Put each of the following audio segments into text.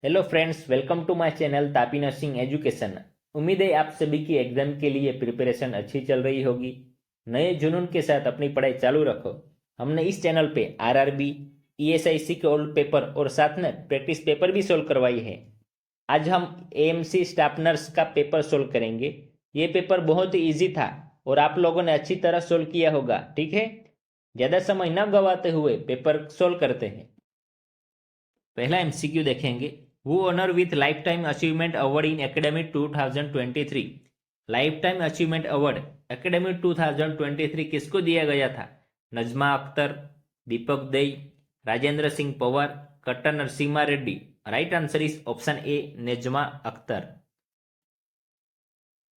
Hello friends, welcome to my channel Tapi nursing education. उम्मीद है आप सभी की एग्जाम के लिए प्रिपरेशन अच्छी चल रही होगी। नए जुनून के साथ अपनी पढ़ाई चालू रखो। हमने इस चैनल पे आरआरबी, ईएसआईसी के ओल्ड पेपर और साथ में प्रैक्टिस पेपर भी सोल्व करवाई है। आज हम एएमसी स्टाफ नर्स का पेपर सोल्व करेंगे। ये पेपर बहुत ही ईजी था और आप लोगों ने अच्छी तरह सोल्व किया होगा। ठीक है, ज़्यादा समय न गवाते हुए पेपर सोल्व करते हैं। पहला एमसीक्यू देखेंगे। Who honour with lifetime achievement award in academic 2023। Lifetime achievement award academic 2023 किसको दिया गया था? नजमा अख्तर, दीपक दई, राजेंद्र सिंह पवार, कट्टा Narasimha Reddy. Right answer is option ए, नजमा अख्तर।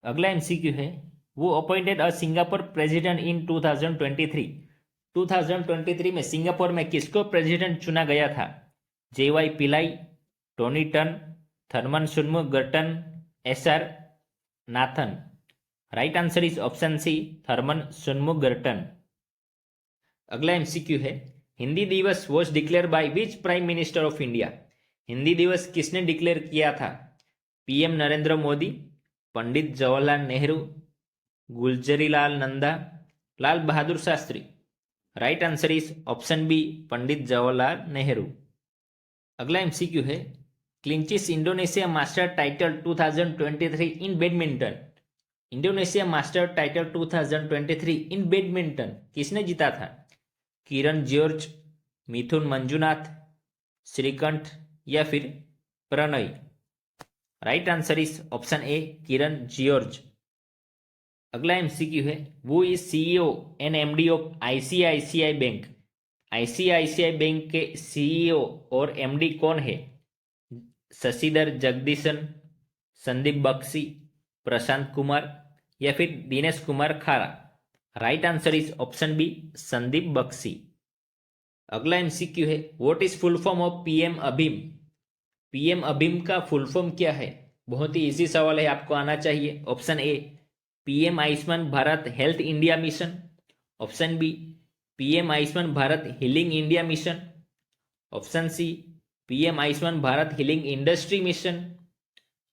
अगला एमसीक्यू है, वो appointed a Singapore president in 2023। 2023 में सिंगापुर में किसको प्रेसिडेंट चुना गया था? JY Pillai, Tony Tan, Tharman Shanmugaratnam, SR Nathan. Right answer is option C, Tharman Shanmugaratnam. अगला एमसीक्यू है, Hindi Diwas was declared by which prime minister of India. Hindi Diwas किसने डिक्लेयर किया था? PM Narendra Modi, Pandit Jawaharlal Nehru, Gulzarilal Nanda, Lal Bahadur Shastri. Right answer is option B, Pandit Jawaharlal Nehru. अगला एमसीक्यू है, clinches Indonesia master title 2023 in badminton. Indonesia master title 2023 in badminton किसने जीता था? किरण जॉर्ज, मिथुन मंजुनाथ, श्रीकंठ या फिर Prannoy. Right answer is option A, Kiran George. अगला एमसीक्यू है, who is CEO and MD of ICICI bank. ICICI bank के सीईओ और एमडी कौन है? शशिधर जगदीशन, संदीप बख्शी, प्रशांत कुमार या फिर Dinesh Kumar Khara. Right answer is option B, Sandeep Bakshi. अगला एमसीक्यू है, what is full form of PM अभिम। पीएम अभिम का फुल फॉर्म क्या है? बहुत ही इजी सवाल है, आपको आना चाहिए। Option A, PM Ayushman Bharat health India mission. Option B, PM Ayushman Bharat healing India mission. Option C, PM Ayushman Bharat healing industry mission.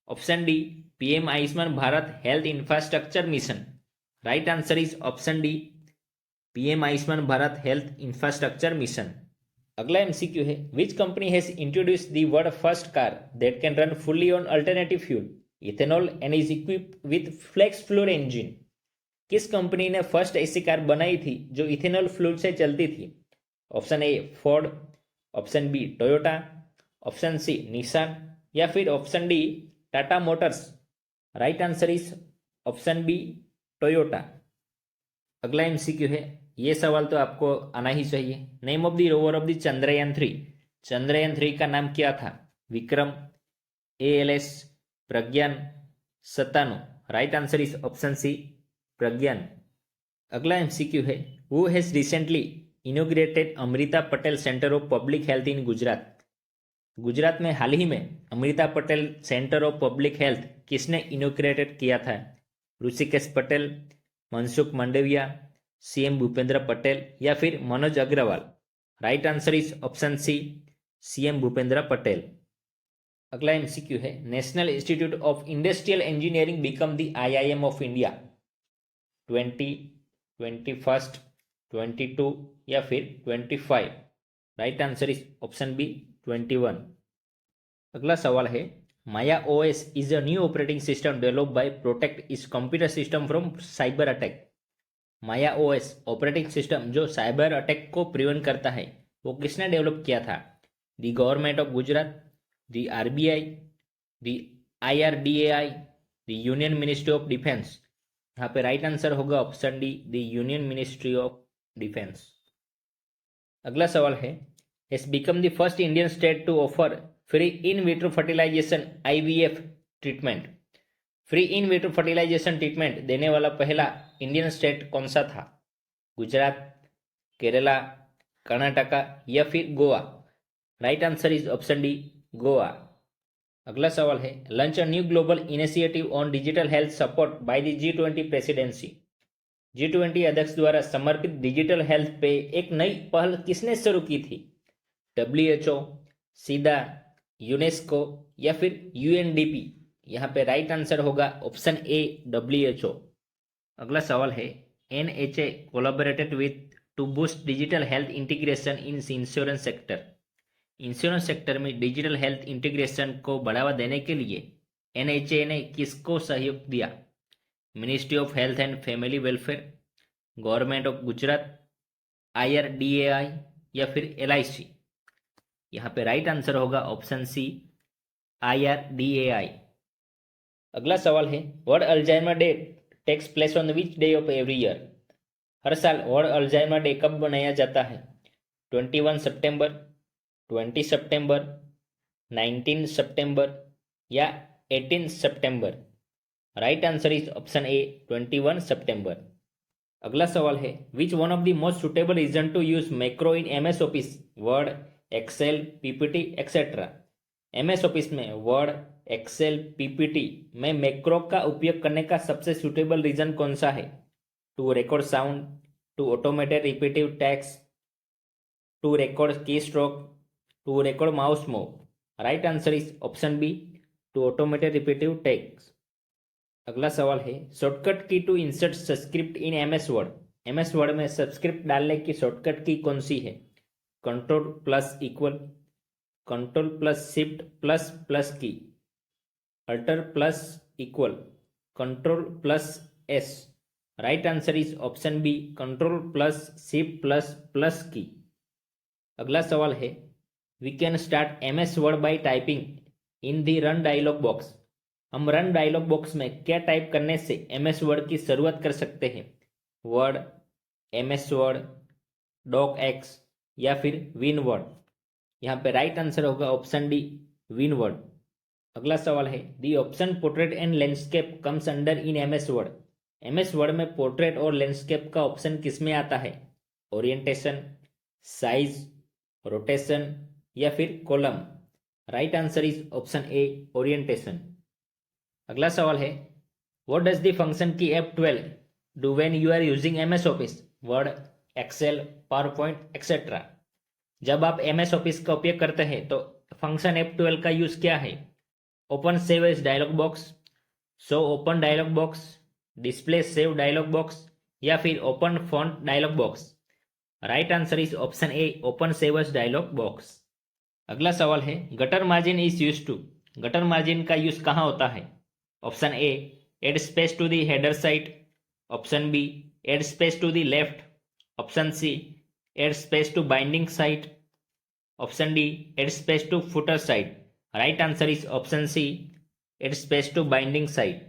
Option D, PM Ayushman Bharat health infrastructure mission. Right answer is option D, PM Ayushman Bharat health infrastructure mission. अगला MCQ है, which company has introduce the world first car that can run fully on alternative fuel ethanol and is equipped with flex floor engine. किस company ने first ऐसी car बनाई थी जो ethanol fuel से चलती थी? Option A, Ford. Option B, Toyota. Option C, Nissan या फिर option D, Tata Motors. Right answer is option B, Toyota. अगला एमसीक्यू है, ये सवाल तो आपको आना ही चाहिए। Name of the rover of the Chandrayaan 3। Chandrayaan 3 का नाम क्या था? विक्रम, एएलएस, प्रज्ञान, सतानु। राइट आंसर इज ऑप्शन सी, प्रज्ञान। अगला एमसीक्यू है, who has recently inaugurated Amrita Patel centre of public health in Gujarat. Gujarat में हाल ही में Amrita Patel centre of public health किसने इनोग्रेटेड किया था? ऋषिकेश पटेल, मनसुख मंडविया, सीएम भूपेंद्र पटेल या फिर Manoj Agrawal. Right answer is option C, CM Bhupendra Patel. अगला एमसीक्यू है, national institute of industrial engineering become the IIM of India 20, 21, 22 या फिर 25। Right answer is option B, 21। अगला सवाल है, Maya OS is a new operating system developed by protect is computer system from cyber attack. Maya OS operating system जो cyber attack को prevent करता है, वो किसने डेवलप किया था? The government of Gujarat, the RBI, the IRDAI, the union ministry of defence. यहाँ पे राइट आंसर होगा option D, the union ministry of defence. अगला सवाल है, has become the first Indian state to offer free in vitro fertilisation IVF treatment. Free in vitro fertilisation treatment देने वाला पहला Indian state कौन सा था? गुजरात, केरला, कर्नाटका या फिर Goa. Right answer is option D, Goa. अगला सवाल है, launch a new global initiative on digital health support by the G20 presidency. G20 अध्यक्ष द्वारा समर्पित डिजिटल हेल्थ पे एक नई पहल किसने शुरू की थी? WHO, सीधा, यूनेस्को या फिर यूएनडीपी? यहाँ पे राइट आंसर होगा ऑप्शन ए WHO। अगला सवाल है NHA collaborated with to boost digital health integration in insurance sector. Insurance sector में डिजिटल हेल्थ इंटीग्रेशन को बढ़ावा देने के लिए NHA ने किसको सहयोग दिया? Ministry of health and family welfare, government of Gujarat, IRDAI या फिर LIC? यहाँ पे राइट आंसर होगा ऑप्शन सी IRDAI। अगला सवाल है world Alzheimer day takes place on which day of every year? हर साल वर्ल्ड अल्जाइमर डे कब मनाया जाता है? 21 सितंबर, 20 सितंबर, 19 सितंबर या 18 सितंबर? Right answer is option A 21 सितंबर। अगला सवाल है which one of the most suitable reason to use macro in MS office? Word, excel, PPT etcetera. MS office में वर्ड, एक्सेल, PPT में मैक्रो का उपयोग करने का सबसे सुटेबल रीजन कौन सा है? To record sound, to automated repetitive text, to record key stroke, to record mouse move? Right answer is option B to automated repetitive text. अगला सवाल है shortcut key to insert subscript in MS word. MS word में subscript डालने की shortcut key कौन सी है? Control plus equal, control plus shift plus plus key, alter plus equal, control plus S? Right answer is option B control plus shift plus plus key. अगला सवाल है we can start MS Word by typing in the run dialog box. हम run dialog box में क्या type करने से MS word की शुरुआत कर सकते हैं? Word, MS Word, doc X या फिर विन वर्ड? यहाँ पे राइट आंसर होगा ऑप्शन डी विन वर्ड। अगला सवाल है the option portrait and landscape comes under in MS word. MS word में पोर्ट्रेट और लैंडस्केप का ऑप्शन किस में आता है? ओरिएंटेशन, साइज, रोटेशन या फिर column? Right answer is option A orientation. अगला सवाल है what does the function key F12 do when you are using MS office? Word, Excel, PowerPoint etcetera. जब आप MS ऑफिस का उपयोग करते हैं तो फंक्शन F12 का यूज क्या है? Open save as dialog box, show open dialog box, display save dialog box या फिर open font dialog box? Right answer is option A open save as dialog box. अगला सवाल है gutter margin is use to. Gutter margin का use कहाँ होता है? Option A add space to the header side, option B add space to the left, option C add space to binding side, option D add space to footer side? Right answer is option C add space to binding side.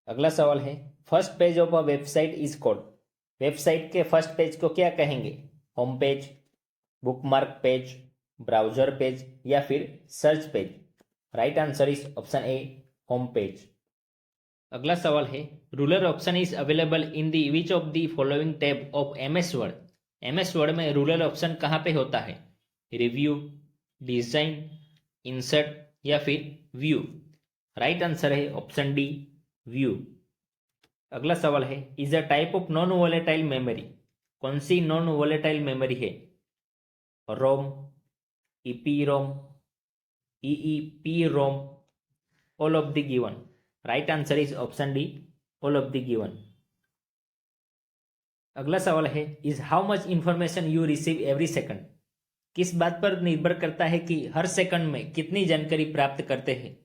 अगला सवाल है first page of a website is called. Website के first page को क्या कहेंगे? Home page, bookmark page, browser page या फिर search page? Right answer is option A home page. अगला सवाल है ruler option is available in the which of the following tab of MS word. MS word में ruler option कहाँ पे होता है? रिव्यू, डिजाइन, इंसर्ट या फिर व्यू? राइट आंसर है ऑप्शन डी व्यू। अगला सवाल है is a type of non volatile memory. कौन सी नॉन वोलेटाइल मेमोरी है? रोम, EPROM, EEPROM, all of the given? Right answer is option D all of the given. अगला सवाल है is how much information you receive every second. किस बात पर निर्भर करता है कि हर सेकंड में कितनी जानकारी प्राप्त करते हैं?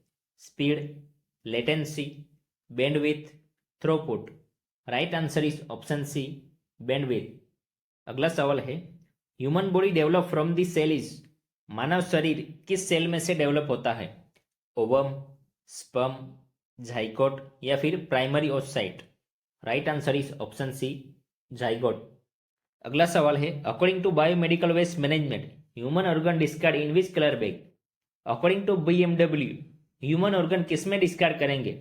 Speed, latency, bandwidth, throughput? Right answer is option C bandwidth. अगला सवाल है human body develop from the cell is. मानव शरीर किस सेल में से डेवलप होता है? ओवम, स्पर्म, जाइगोट या फिर primary oocyte? Right answer is option C zygote. अगला सवाल है according to biomedical waste management human organ discard in which colour bag? According to BMW human organ किस में डिस्कार्ड करेंगे?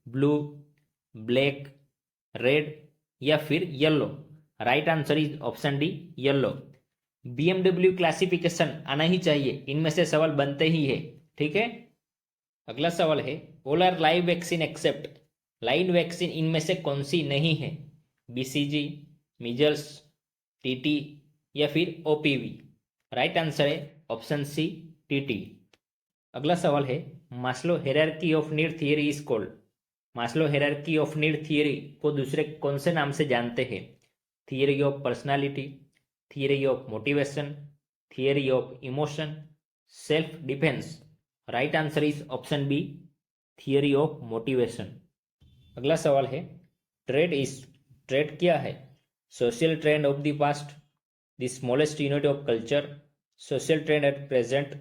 ब्लू, ब्लैक, रेड या फिर yellow? Right answer is option D yellow. BMW classification आना ही चाहिए, इनमें से सवाल बनते ही है, ठीक है। अगला सवाल है all are live vaccine except. Live vaccine इनमें से कौन सी नहीं है? BCG, मीजल्स, TT या फिर OPV? राइट आंसर है ऑप्शन सी TT। अगला सवाल है Maslow hierarchy of need theory is called. Maslow hierarchy of need theory को दूसरे कौन से नाम से जानते हैं? Theory of personality, theory of motivation, theory of emotion, self defence. Right answer is option B, theory of motivation. अगला सवाल है ट्रेड क्या है? Social trend of the past, the smallest unit of culture, social trend at present,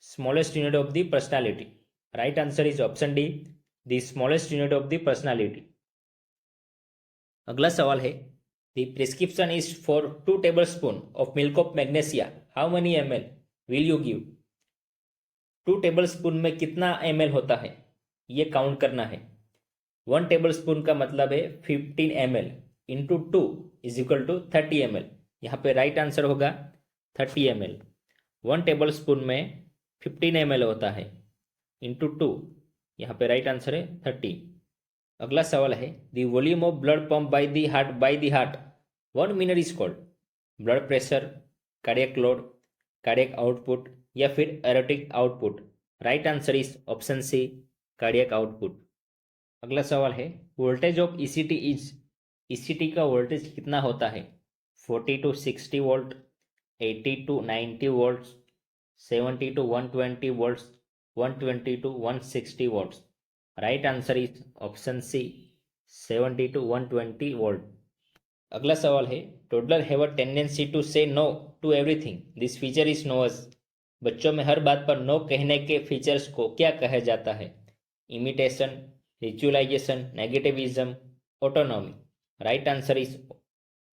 smallest unit of the personality. Right answer is option D, the smallest unit of the personality. अगला सवाल है the prescription is for 2 tablespoon of milk of magnesia, how many ml will you give? 2 tablespoon में कितना ml होता है ये count करना है। 1 tablespoon का मतलब है 15 ml into 2 is equal to 30 ml। यहाँ पे राइट आंसर होगा 30 ml। 1 tablespoon में 15 ml होता है इंटू 2, यहाँ पे राइट आंसर है 30। अगला सवाल है the volume of blood pump by the heart 1 minute is called? Blood pressure, cardiac load, cardiac output या फिर aortic output. Right answer is option C, cardiac output. अगला सवाल है voltage of ECT is, ECT का voltage कितना होता है? 40 to 60 volt, 80 to 90 volts, 70 to 120 volts, 120 to 160 volts. Right answer is option C, 70 to 120 volt. अगला सवाल है toddler have a tendency to say no to everything, this feature is no age. बच्चों में हर बात पर नो कहने के फीचर्स को क्या कहा जाता है? Imitation, ritualisation, negativism, autonomy. Right answer is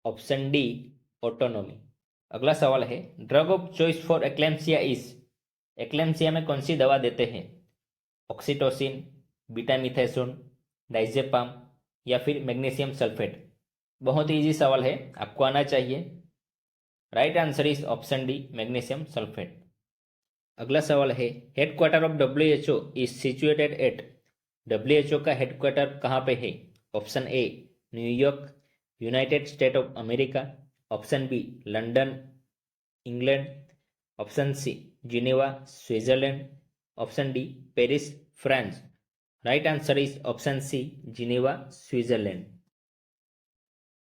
option D, autonomy. अगला सवाल है drug of choice for eclampsia is, eclampsia में कौन सी दवा देते हैं? ऑक्सीटोसिन, बीटामिथासोन, डाइजेपाम या फिर मैग्नीशियम सल्फेट। बहुत इजी सवाल है, आपको आना चाहिए। Right answer is option D, magnesium sulphate. अगला सवाल है headquarter of WHO is situated at, WHO का हेडक्वार्टर कहाँ पे है? Option A New York, United State of America, option B London, England, option C Geneva, Switzerland, option D Paris, France. Right answer is option C, Geneva, Switzerland.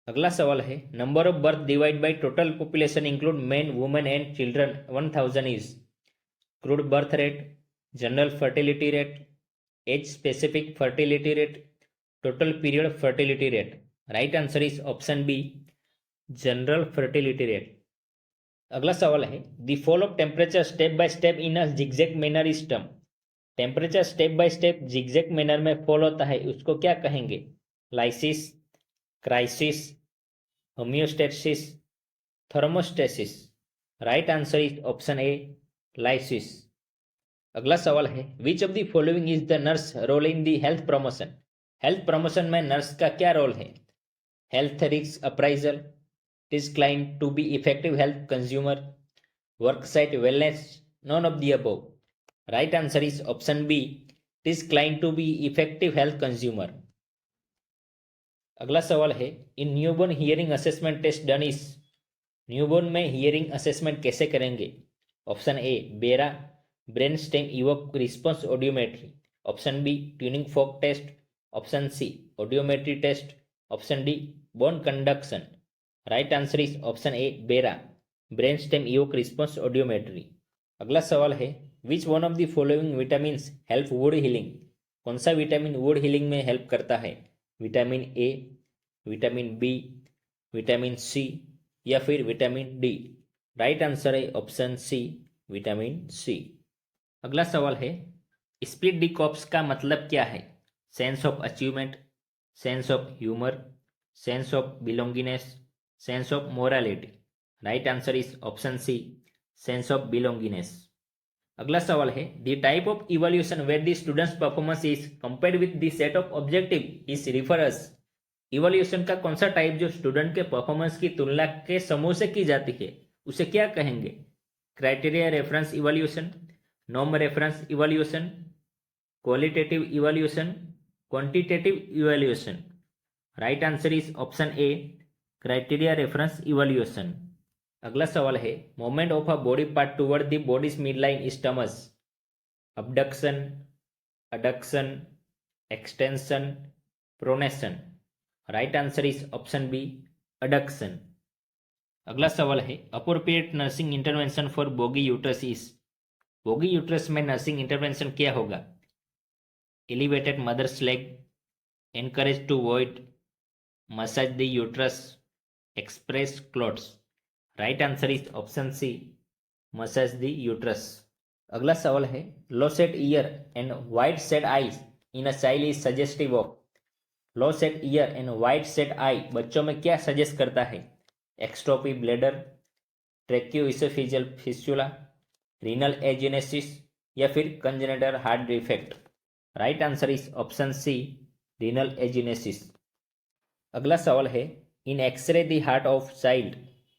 अगला सवाल है number of birth divide by total population include men, women and children 1000 is crude birth rate, general fertility rate, age specific fertility rate, total period fertility rate. Right answer is option B, general fertility rate. अगला सवाल है the fall of temperature step by step in a zigzag manner is term. Temperature step by step zigzag manner में fall होता है उसको क्या कहेंगे? Lysis, crisis, homeostasis, thermostasis. Right answer is option A, lysis. अगला सवाल है which of the following is the nurse role in the health promotion. Health promotion में नर्स का क्या रोल है? Health risk appraisal, decline to be effective health consumer, work site wellness, none of the above. Right answer is option B, decline to be effective health consumer. अगला सवाल है in newborn hearing assessment test done is, newborn में hearing assessment कैसे करेंगे? Option A BERA, brain stem evoke response audiometry, option B tuning fork test, option C audiometry test, option D bone conduction. Right answer is option A BERA, brain stem evoke response audiometry. अगला सवाल है which one of the following vitamin help wound healing. कौन सा vitamin wound healing में help करता है? Vitamin A, vitamin B, vitamin C या फिर विटामिन डी। राइट आंसर है ऑप्शन सी, विटामिन सी। अगला सवाल है स्प्लिट डी कॉप्स का मतलब क्या है? Sense of achievement, sense of humour, sense of belongingness, sense of morality. Right answer is option C, sense of belongingness. अगला सवाल है the type of evaluation where the students performance is compared with the set of objective is refers. Evaluation का कौन सा type जो student के performance की तुलना के समूह से की जाती है उसे क्या कहेंगे? Criteria reference evaluation, norm reference evaluation, qualitative evaluation, quantitative evaluation. Right answer is option A, criteria reference evaluation. अगला सवाल है moment of a body part toward the body's midline is term as. Abduction, adduction, extension, pronation. Right answer is option B, adduction. अगला सवाल है appropriate nursing intervention for boggy uterus is. Boggy uterus में nursing intervention क्या होगा? Elevated mother's leg, encourage to void, massage the uterus, express clots. Right answer is option C, massage the uterus. अगला सवाल है low set ear and wide set eyes in a child is suggestive of. Low set ear and wide set eye बच्चों में क्या suggest करता है? Exstrophy bladder, tracheoesophageal fistula, renal agenesis या फिर congenital heart defect. Right answer is option C, renal agenesis. अगला सवाल है in X ray the heart of child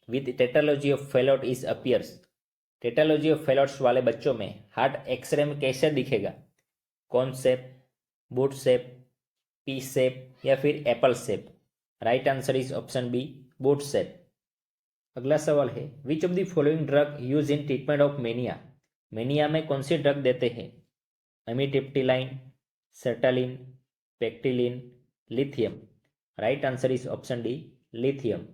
with tetralogy of Fallot is appears. Tetralogy of Fallot's वाले बच्चों में heart X ray में कैसे दिखेगा? Cone shape, boot shape, pea shape या फिर apple shape. Right answer is option B, boot shape. अगला सवाल है which of the following drug use in treatment of mania. Mania में कौन सी ड्रग देते हैं? Amitriptyline, sertraline, pectilin, lithium. Right answer is option D, lithium.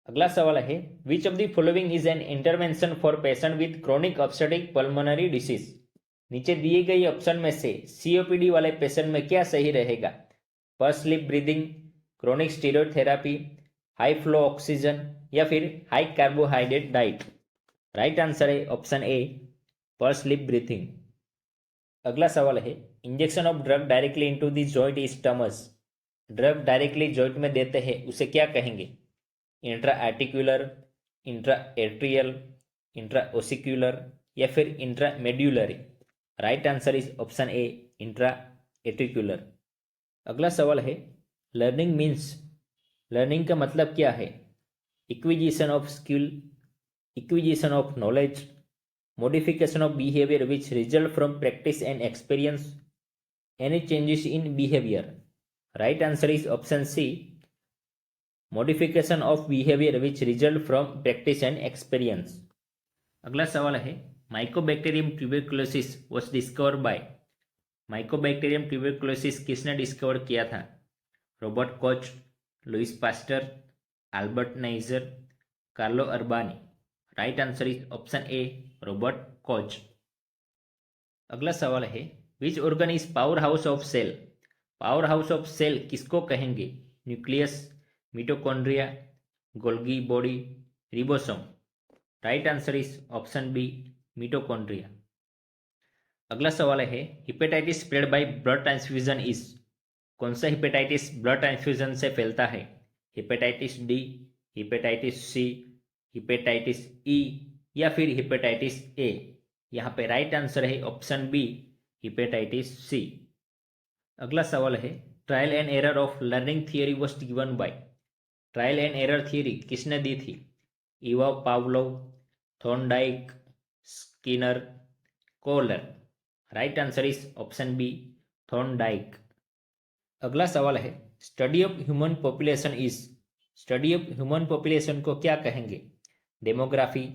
अगला सवाल है which of the following is an intervention for patient with chronic obstructive pulmonary disease. नीचे दिए गई ऑप्शन में से सीओपीडी वाले पेशेंट में क्या सही रहेगा? Pursed lip breathing, chronic steroid therapy, high flow oxygen या फिर high carbohydrate diet. Right answer है option A, pursed lip breathing. अगला सवाल है injection of drug directly into the joint is terms. Drug directly joint में देते हैं उसे क्या कहेंगे? Intra articular, intra atrial, intra ossicular या फिर intra medullary. Right answer is option A, intra articular. अगला सवाल है लर्निंग मीन्स। लर्निंग का मतलब क्या है? Acquisition of skill, acquisition of knowledge, modification of behavior which result from practice and experience, any changes in behavior. Right answer is option C, modification of behavior which result from practice and experience. अगला सवाल है mycobacterium tuberculosis was discovered by। Mycobacterium tuberculosis किसने discover किया था? Robert Koch, Louis Pasteur, Albert Neisser, Carlo Urbani. Right answer is option A, Robert Koch. अगला सवाल है which organ is powerhouse of cell. Powerhouse of cell किसको कहेंगे? Nucleus, mitochondria, Golgi body, ribosome. Right answer is option B, mitochondria. अगला सवाल है hepatitis spread by blood transfusion is. कौन सा हिपेटाइटिस ब्लड ट्रांसफ्यूजन से फैलता है? Hepatitis D, hepatitis C, hepatitis E या फिर हिपेटाइटिस ए। यहाँ पे राइट आंसर है ऑप्शन बी, हिपेटाइटिस सी। अगला सवाल है trial and error of learning theory was given by. Trial and error theory किसने दी थी? Ivan Pavlov, Thorndike, Skinner, Kohler. Right answer is option B, Thorndike. अगला सवाल है study of human population is. Study of human population को क्या कहेंगे? Demography,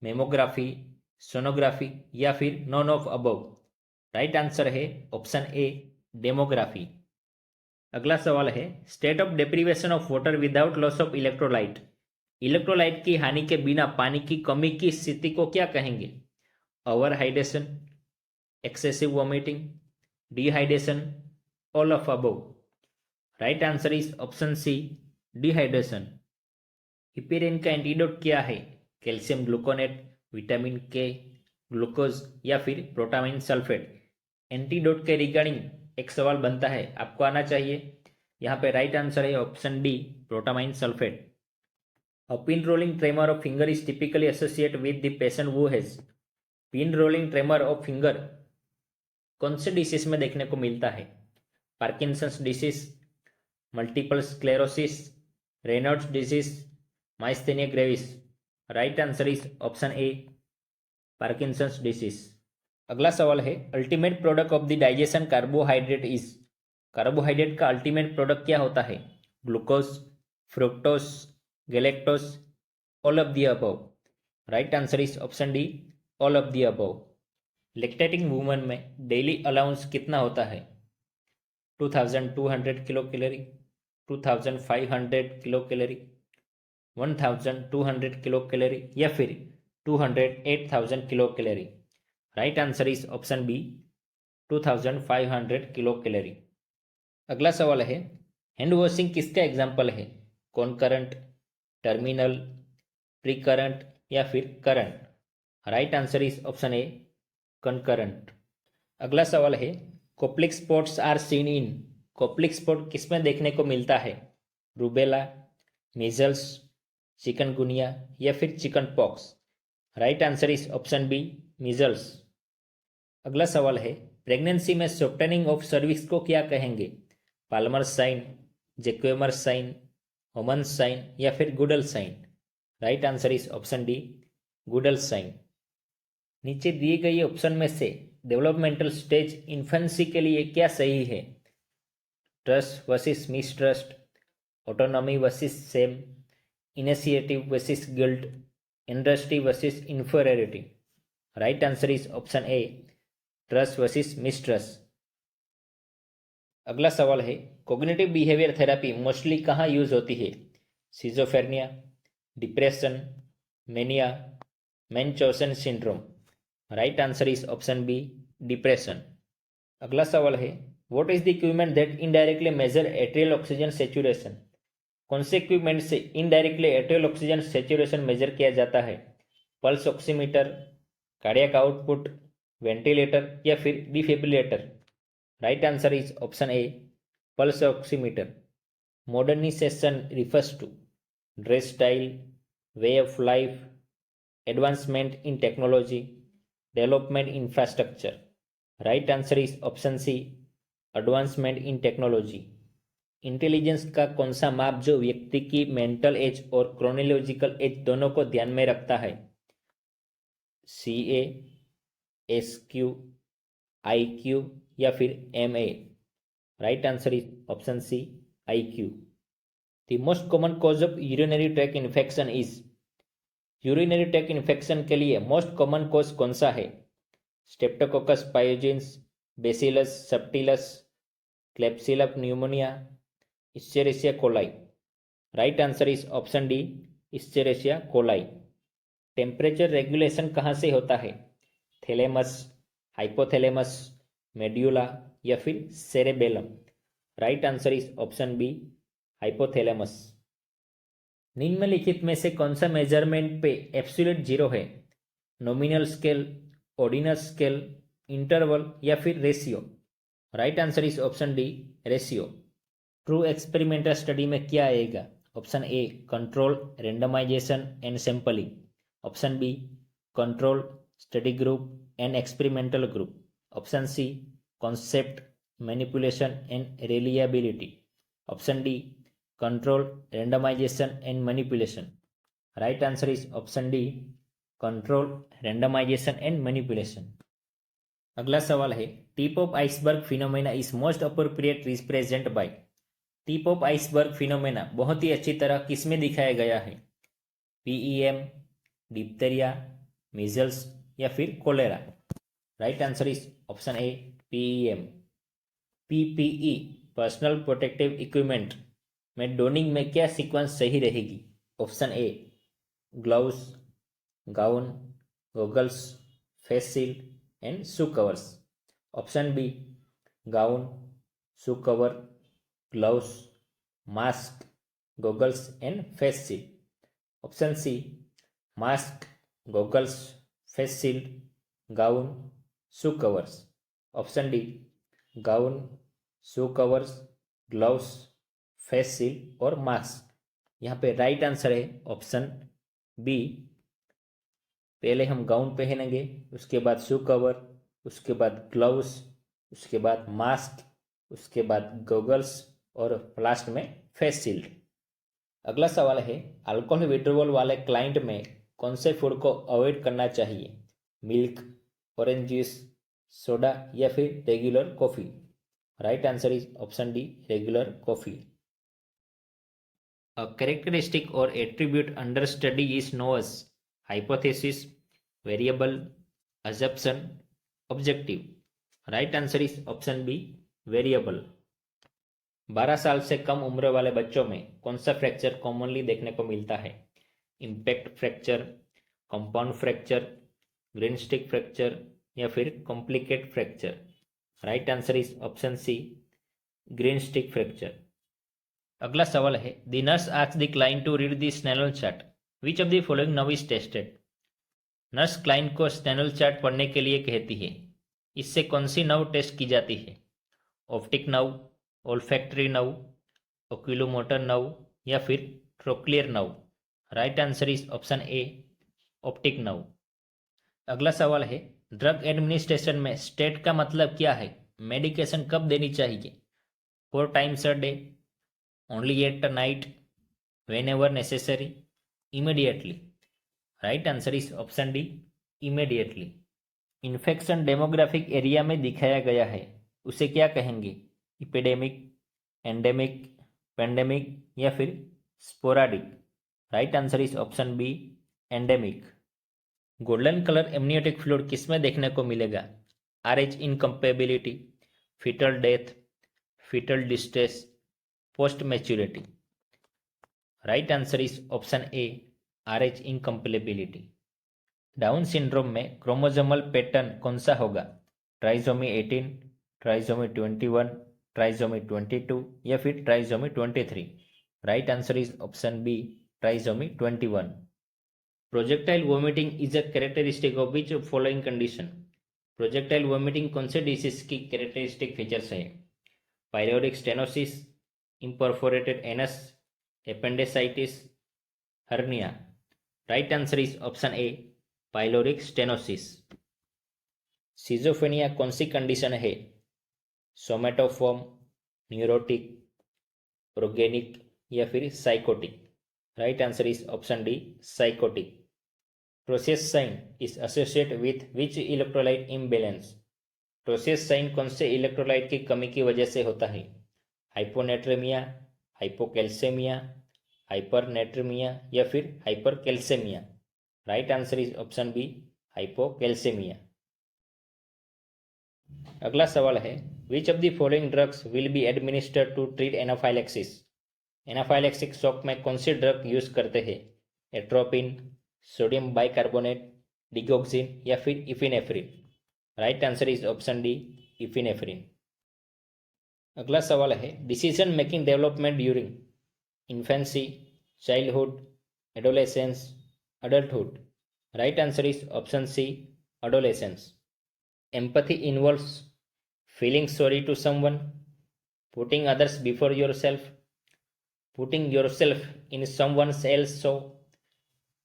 mammography, sonography या फिर none of above. Right answer है ऑप्शन ए, डेमोग्राफी। अगला सवाल है state of deprivation of water without loss of electrolyte. Electrolyte की हानि के बिना पानी की कमी की स्थिति को क्या कहेंगे? Over hydration, excessive vomiting, dehydration, all of above. Right answer is option C, dehydration. Heparin का एंटीडोट क्या है? Calcium gluconate, vitamin K, glucose या फिर प्रोटामाइन सल्फेट। एंटीडोट के रिगार्डिंग एक सवाल बनता है, आपको आना चाहिए। यहाँ पे राइट आंसर है option D, protamine sulphate. A pin rolling tremor of finger is typically associate with the patient who has. Pin rolling tremor of finger कौन से डिसीज में देखने को मिलता है? Parkinson's disease, multiple sclerosis, Raynaud's disease, myasthenia gravis. Right answer is option A, Parkinson's disease. अगला सवाल है ultimate product of the digestion carbohydrate is. Carbohydrate का अल्टीमेट प्रोडक्ट क्या होता है? Glucose, fructose, galactose, all of the above. Right answer is option D, all of the above. Lactating woman में daily allowance कितना होता है? 2200 kilocalorie, 2500 kilo calorie, 1200 kilocalorie या फिर 208000 kilocalorie? Right answer is option B, 2500 kilocalorie. अगला सवाल है, hand washing किसका एग्जाम्पल है? कॉनकरेंट, टर्मिनल, प्री करंट या फिर current? Right answer is option A, concurrent. अगला सवाल है, Koplik spots are seen in, Koplik spot किसमें देखने को मिलता है? रूबेला, मीजल्स, चिकनगुनिया या फिर chicken pox? Right answer is option B, measles. अगला सवाल है, प्रेगनेंसी में सॉफ्टनिंग ऑफ सर्विक्स को क्या कहेंगे? Palmer sign, Jacquemier sign, Homan sign या फिर Goodell sign? Right answer is option D, Goodell sign. नीचे दिए गए ऑप्शन में से डेवलपमेंटल स्टेज इन्फेंसी के लिए क्या सही है? Trust versus mistrust, autonomy versus shame, initiative versus guilt, industry versus inferiority? Right answer is option A, trust versus mistrust. अगला सवाल है, कॉग्निटिव बिहेवियर थेरेपी मोस्टली कहाँ यूज होती है? Schizophrenia, depression, mania, Munchausen syndrome? Right answer is option B, depression. अगला सवाल है, what is the equipment that indirectly measure arterial oxygen saturation? कौन से इक्विपमेंट से indirectly arterial oxygen saturation measure किया जाता है? Pulse oximeter, cardiac output, ventilator या फिर defibrillator? Right answer is option A, pulse oximeter. Modernization refers to dress style, way of life, advancement in technology, development infrastructure? Right answer is option C, advancement in technology. Intelligence का कौन सा माप जो व्यक्ति की mental age और chronological age दोनों को ध्यान में रखता है? CA, SQ, IQ या फिर MA? Right answer is option C, IQ। The most common cause of urinary tract infection is, urinary tract infection के लिए मोस्ट कॉमन कॉज कौन सा है? Streptococcus pyogenes, bacillus subtilis, klebsiella pneumoniae, escherichia coli? Right answer is option D, escherichia coli. Temperature regulation कहाँ से होता है? Thalamus, hypothalamus, medulla या फिर cerebellum? Right answer is option B, hypothalamus. निम्नलिखित में से कौन सा मेजरमेंट पे एब्सोल्यूट जीरो है? Nominal scale, ordinal scale, interval या फिर ratio? Right answer is option D, ratio. True experimental study में क्या आएगा? Option A, control, randomization and sampling. Option B, control, study group and experimental group. Option C, concept, manipulation and reliability. Option D, control, randomization and manipulation. Right answer is option D, control, randomization and manipulation. अगला सवाल है, tip of iceberg phenomena is most appropriate represent bye? Tip of iceberg phenomena बहुत ही अच्छी तरह किसमें दिखाया गया है? PEM, डिप्थेरिया, मीजल्स या फिर cholera? Right answer is option A, PEM। PPE, personal protective equipment में डोनिंग में क्या सीक्वेंस सही रहेगी? Option A, gloves, gown, goggles, face shield and shoe covers. Option B, gown, shoe cover, gloves, mask, goggles and face shield. Option C, mask, goggles, face shield, gown, shoe covers. Option D, gown, shoe covers, gloves, face shield और mask. यहाँ पे right answer है option B. पहले हम gown पहनेंगे, उसके बाद shoe cover, उसके बाद ग्लव्स, उसके बाद मास्क, उसके बाद गॉगल्स और लास्ट में फेस शील्ड। अगला सवाल है, अल्कोहल विड्रोवल वाले क्लाइंट में कौन से फूड को अवॉइड करना चाहिए? मिल्क, ऑरेंज जूस, सोडा या फिर regular coffee? Right answer is option D, regular coffee. A characteristic or attribute under study is known as hypothesis, variable, assumption, objective. Right answer is option B variable. 12 साल से कम उम्र वाले बच्चों में कौन सा फ्रैक्चर कॉमनली देखने को मिलता है? Impact fracture, compound fracture, greenstick fracture या फिर complicate fracture? Right answer is option C greenstick fracture. अगला सवाल है, the nurse asked the client to read the Snellen chart, which of the following now is tested? Nurse client को Snellen chart पढ़ने के लिए कहती है, इससे कौन सी नर्व टेस्ट की जाती है? Optic nerve, olfactory nerve, oculomotor nerve या फिर trochlear nerve? Right answer is option A optic nerve. अगला सवाल है, ड्रग एडमिनिस्ट्रेशन में स्टेट का मतलब क्या है? मेडिकेशन कब देनी चाहिए? 4 times a day, only at night, when ever necessary, immediately? Right answer is option D immediately. Infection demographic area में दिखाया गया है, उसे क्या कहेंगे? इपिडेमिक, एंडेमिक, पेंडेमिक या फिर sporadic? Right answer is option B endemic. Golden colour amniotic fluid किसमें देखने को मिलेगा? RH incompatibility, fetal death, fetal distress, post maturity? Right answer is option A RH incompatibility. Down syndrome में chromosomal pattern कौन सा होगा? ट्राइसोमी 18, ट्राइसोमी 21, ट्राइसोमी 22 या फिर trisomy 23? Right answer is option B trisomy 21। Projectile vomiting is a characteristic of which following condition? Projectile vomiting कौन से disease की characteristic features है? Pyloric stenosis, imperforated anus, appendicitis, hernia? Right answer is option A pyloric stenosis. Schizophrenia कौन सी condition है? Somatoform, neurotic, progenic या फिर psychotic? Right answer is option D psychotic. Process sign is associate with which electrolyte imbalance? Process sign कौन से electrolyte की कमी की वजह से होता है? हाइपोनेट्रेमिया, हाइपोकैल्सेमिया, हाइपरनेट्रेमिया या फिर hypercalcaemia? Right answer is option B hypocalcaemia. अगला सवाल है, which of the following drugs will be administered to treat anaphylaxis? Anaphylactic shock में कौन सी ड्रग यूज करते हैं? एट्रोपिन, सोडियम बाइकार्बोनेट, डिगोक्सिन या फिर epinephrine? Right answer is option D epinephrine. अगला सवाल है, decision making development during infancy, childhood, adolescence, adulthood? Right answer is option C adolescence. Empathy involves feeling sorry to someone, putting others before yourself, putting yourself in someone else's shoe,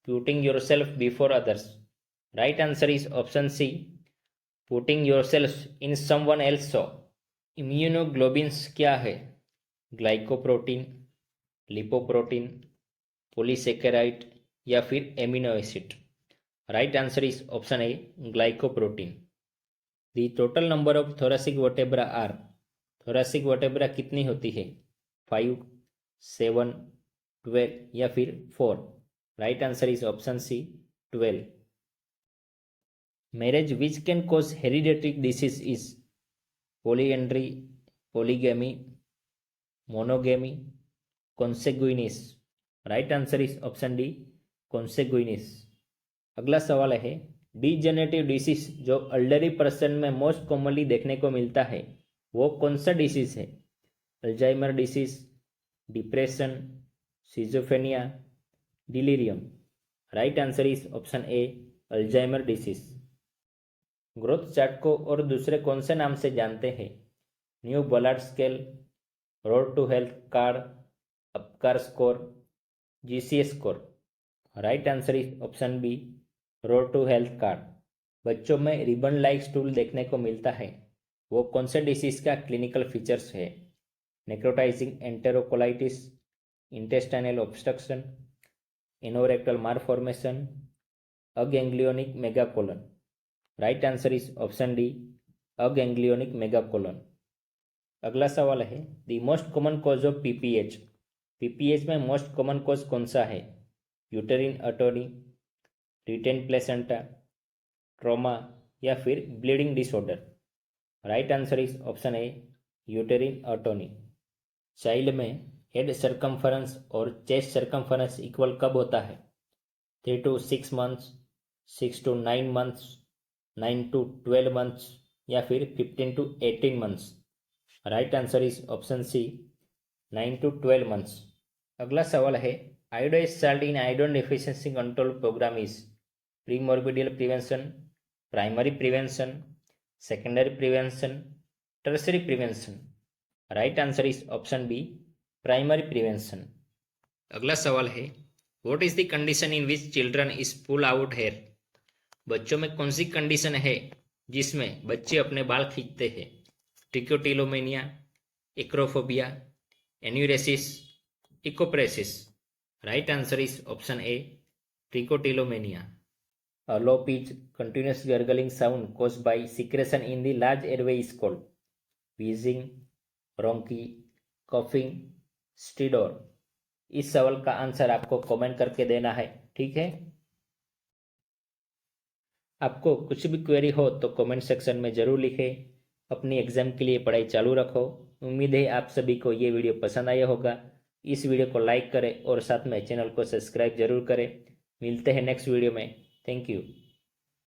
putting yourself before others? Right answer is option C putting yourself in someone else's shoe. Immunoglobulins क्या है? Glycoprotein, lipoprotein, polysaccharide या फिर amino acid? Right answer is option A glycoprotein. The total number of thoracic vertebra are? Thoracic vertebra कितनी होती है? 5, 7, 12 या फिर 4? Right answer is option C 12। Marriage which can cause hereditary disease is polyandry, polygamy, monogamy, consanguineous? Right answer is option D consanguineous. अगला सवाल है, degenerative disease जो elderly person में मोस्ट कॉमनली देखने को मिलता है वो कौन सा डिसीज है? Alzheimer disease, depression, schizophrenia, delirium? Right answer is option A Alzheimer disease. Growth chart को और दूसरे कौन से नाम से जानते हैं? New Ballard scale, road to health card, Apgar score, GCS score? Right answer is option B road to health card. बच्चों में रिबन लाइक स्टूल देखने को मिलता है, वो कौन से डिसीज का क्लिनिकल फीचर्स है? Necrotizing enterocolitis, intestinal obstruction, anorectal malformation, aganglionic megacolon? Right answer is option D aganglionic megacolon. अगला सवाल है, the most common cause of PPH? PPH में मोस्ट कॉमन कॉज कौन सा है? Uterine atony, retained placenta, trauma या फिर bleeding disorder. Right answer is option A uterine atony. Child में हेड सर्कम्फरेंस और चेस्ट सर्कम्फरेंस इक्वल कब होता है? 3 to 6 months, 6 to 9 months, 9 to 12 months या फिर 15 to 18 months. Right answer is option C 9 to 12 months. अगला सवाल है iodized salt in iodine deficiency control programme is primordial prevention, primary prevention, secondary prevention, tertiary prevention. Right answer is option B primary prevention. अगला सवाल है what is the condition in which children is pull out hair? बच्चों में कौन सी condition है जिसमें बच्चे अपने बाल खींचते हैं? Trichotillomania, acrophobia, enuresis, encopresis. Right answer is option A trichotillomania. A low pitch continuous gurgling sound caused by secretion in the large airway is called wheezing, bronchi, coughing, stridor। इस सवाल का आंसर आपको कमेंट करके देना है, ठीक है। आपको कुछ भी क्वेरी हो तो कमेंट सेक्शन में ज़रूर लिखें। अपनी एग्ज़ाम के लिए पढ़ाई चालू रखो। उम्मीद है आप सभी को ये वीडियो पसंद आया होगा। इस वीडियो को लाइक करें और साथ में चैनल को सब्सक्राइब जरूर करें। मिलते हैं नेक्स्ट वीडियो में। Thank you.